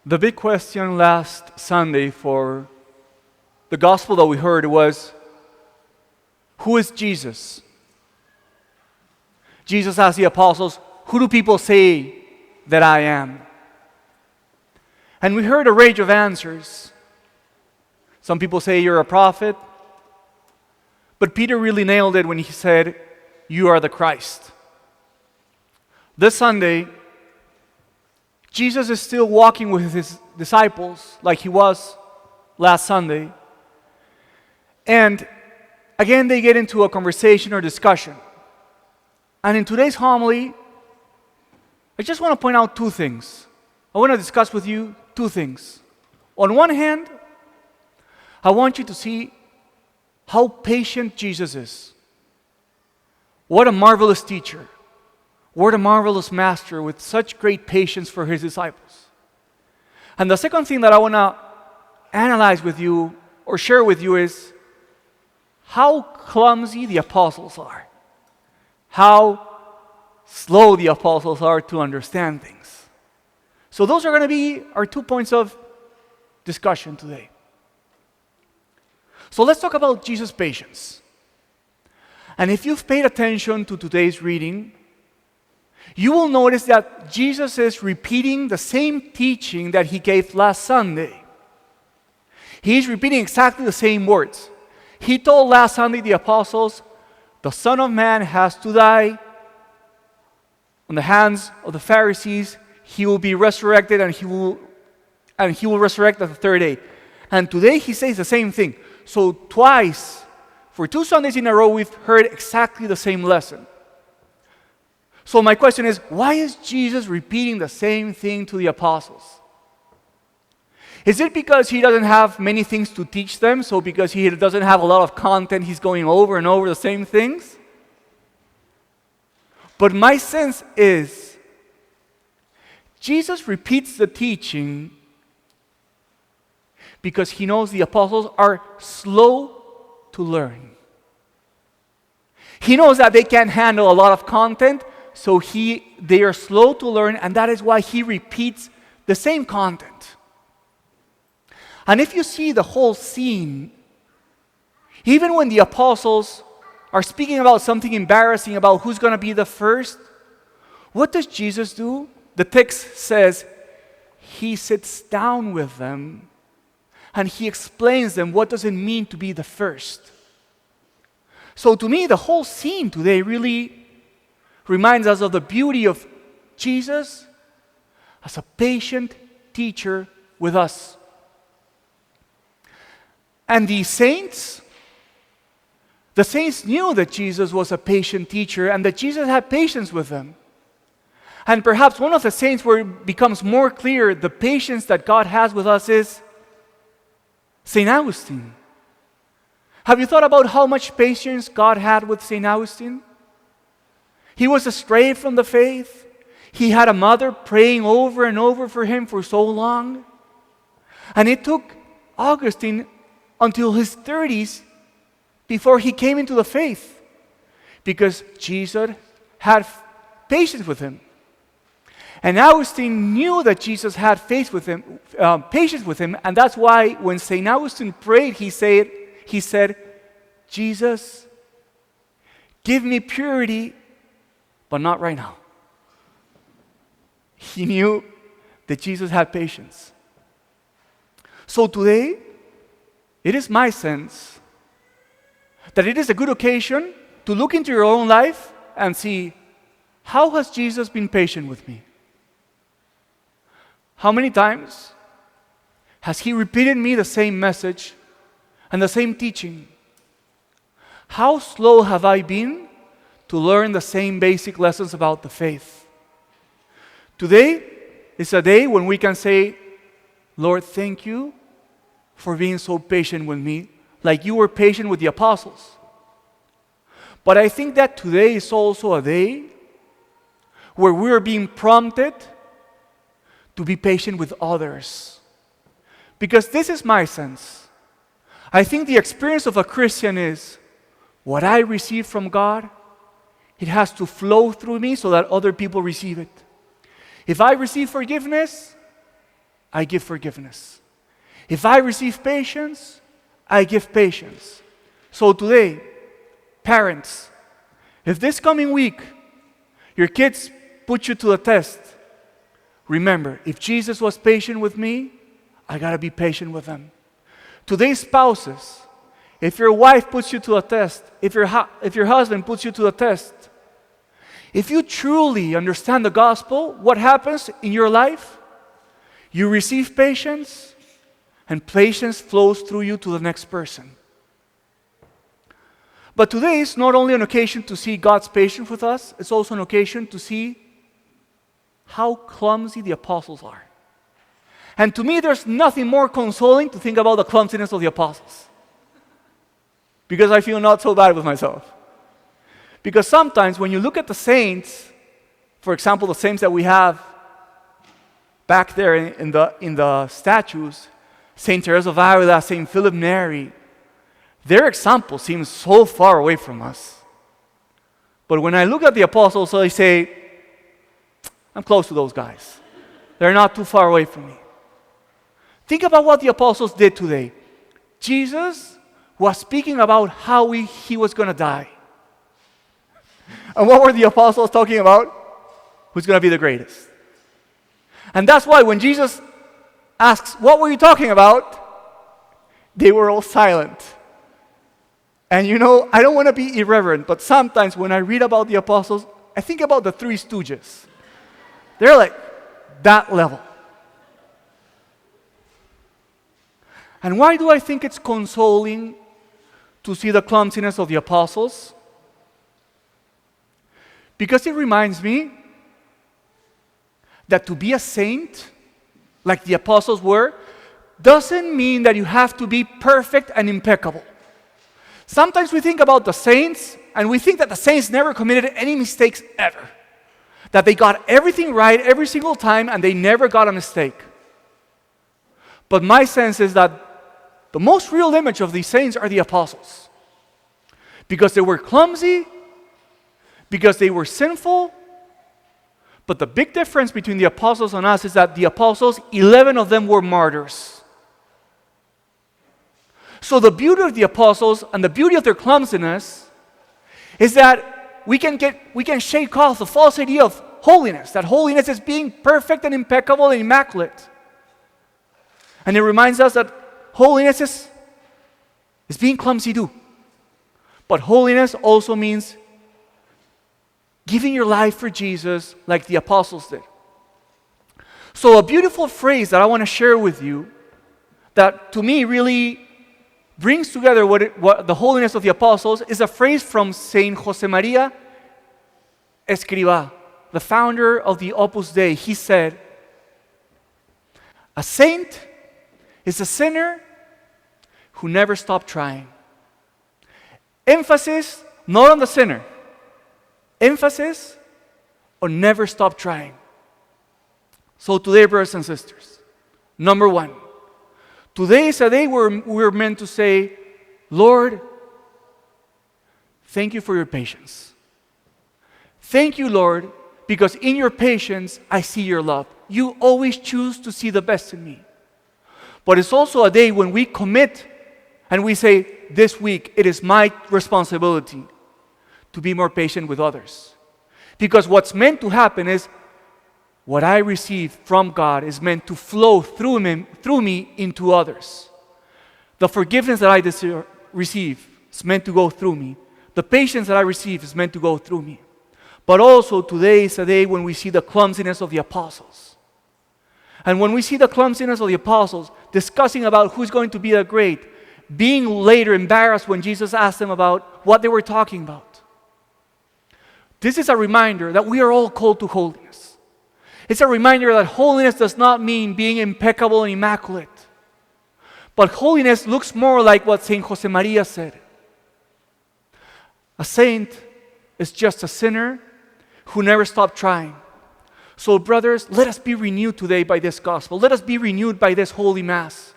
The big question last Sunday for the gospel that we heard was, who is Jesus? Jesus asked the apostles, who do people say that I am? And we heard a range of answers. Some people say you're a prophet, but Peter really nailed it when he said, you are the Christ. This Sunday, Jesus is still walking with his disciples like he was last Sunday. And again, they get into a conversation or discussion. And in today's homily, I just want to point out two things. I want to discuss with you two things. On one hand, I want you to see how patient Jesus is. What a marvelous teacher. What a marvelous master with such great patience for his disciples. And the second thing that I want to analyze with you or share with you is how clumsy the apostles are. How slow the apostles are to understand things. So those are going to be our 2 points of discussion today. So let's talk about Jesus' patience. And if you've paid attention to today's reading, you will notice that Jesus is repeating the same teaching that he gave last Sunday. He's repeating exactly the same words. He told last Sunday the apostles, the Son of Man has to die on the hands of the Pharisees. He will be resurrected and he will resurrect on the third day. And today he says the same thing. So twice, for 2 Sundays in a row, we've heard exactly the same lesson. So my question is, why is Jesus repeating the same thing to the apostles? Is it because he doesn't have many things to teach them? So because he doesn't have a lot of content, he's going over and over the same things? But my sense is, Jesus repeats the teaching because he knows the apostles are slow to learn. He knows that they can't handle a lot of content, so they are slow to learn, and that is why he repeats the same content. And if you see the whole scene, even when the apostles are speaking about something embarrassing, about who's going to be the first, what does Jesus do? The text says, he sits down with them and he explains them what does it mean to be the first. So to me, the whole scene today really reminds us of the beauty of Jesus as a patient teacher with us. And the saints knew that Jesus was a patient teacher and that Jesus had patience with them. And perhaps one of the saints where it becomes more clear the patience that God has with us is St. Augustine. Have you thought about how much patience God had with St. Augustine? He was astray from the faith. He had a mother praying over and over for him for so long. And it took Augustine until his 30s before he came into the faith, because Jesus had patience with him. And Augustine knew that Jesus had patience with him, and that's why when St. Augustine prayed, he said, Jesus, give me purity, but not right now. He knew that Jesus had patience. So today, it is my sense that it is a good occasion to look into your own life and see, how has Jesus been patient with me? How many times has he repeated me the same message and the same teaching? How slow have I been to learn the same basic lessons about the faith? Today is a day when we can say, Lord, thank you for being so patient with me, like you were patient with the apostles. But I think that today is also a day where we are being prompted to be patient with others. Because this is my sense. I think the experience of a Christian is, what I receive from God, it has to flow through me so that other people receive it. If I receive forgiveness, I give forgiveness. If I receive patience, I give patience. So today, parents, if this coming week your kids put you to the test, remember, if Jesus was patient with me, I got to be patient with them. Today, spouses, if your wife puts you to a test, if your husband puts you to a test, if you truly understand the gospel, what happens in your life? You receive patience, and patience flows through you to the next person. But today is not only an occasion to see God's patience with us, it's also an occasion to see how clumsy the apostles are. And to me, there's nothing more consoling to think about the clumsiness of the apostles. Because I feel not so bad with myself. Because sometimes when you look at the saints, for example, the saints that we have back there in the statues, Saint Teresa of Avila, Saint Philip Neri, their example seems so far away from us. But when I look at the apostles, I say, I'm close to those guys. They're not too far away from me. Think about what the apostles did today. Jesus was speaking about how he was going to die. And what were the apostles talking about? Who's going to be the greatest? And that's why when Jesus asks, what were you talking about? They were all silent. And I don't want to be irreverent, but sometimes when I read about the apostles, I think about the Three Stooges. They're like that level. And why do I think it's consoling to see the clumsiness of the apostles? Because it reminds me that to be a saint, like the apostles were, doesn't mean that you have to be perfect and impeccable. Sometimes we think about the saints, and we think that the saints never committed any mistakes ever. That they got everything right every single time, and they never got a mistake. But my sense is that the most real image of these saints are the apostles. Because they were clumsy, because they were sinful. But the big difference between the apostles and us is that the apostles, 11 of them were martyrs. So the beauty of the apostles and the beauty of their clumsiness is that we can shake off the false idea of holiness, that holiness is being perfect and impeccable and immaculate. And it reminds us that holiness is being clumsy too. But holiness also means giving your life for Jesus like the apostles did. So a beautiful phrase that I want to share with you that to me really brings together what the holiness of the apostles is a phrase from Saint Josemaria Escrivá, the founder of the Opus Dei. He said, a saint is a sinner who never stopped trying. Emphasis not on the sinner. Emphasis on never stop trying. So today, brothers and sisters, number one, today is a day where we're meant to say, Lord, thank you for your patience. Thank you, Lord, because in your patience, I see your love. You always choose to see the best in me. But it's also a day when we commit and we say, this week, it is my responsibility to be more patient with others. Because what's meant to happen is, what I receive from God is meant to flow through me into others. The forgiveness that I receive is meant to go through me. The patience that I receive is meant to go through me. But also today is a day when we see the clumsiness of the apostles. And when we see the clumsiness of the apostles discussing about who's going to be the great, being later embarrassed when Jesus asked them about what they were talking about. This is a reminder that we are all called to holiness. It's a reminder that holiness does not mean being impeccable and immaculate. But holiness looks more like what Saint Josemaria said. A saint is just a sinner who never stopped trying. So brothers, let us be renewed today by this gospel. Let us be renewed by this Holy Mass.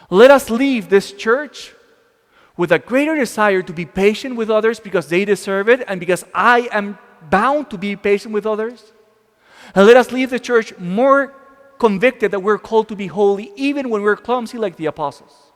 Let us leave this church with a greater desire to be patient with others because they deserve it and because I am bound to be patient with others. And let us leave the church more convicted that we're called to be holy even when we're clumsy like the apostles.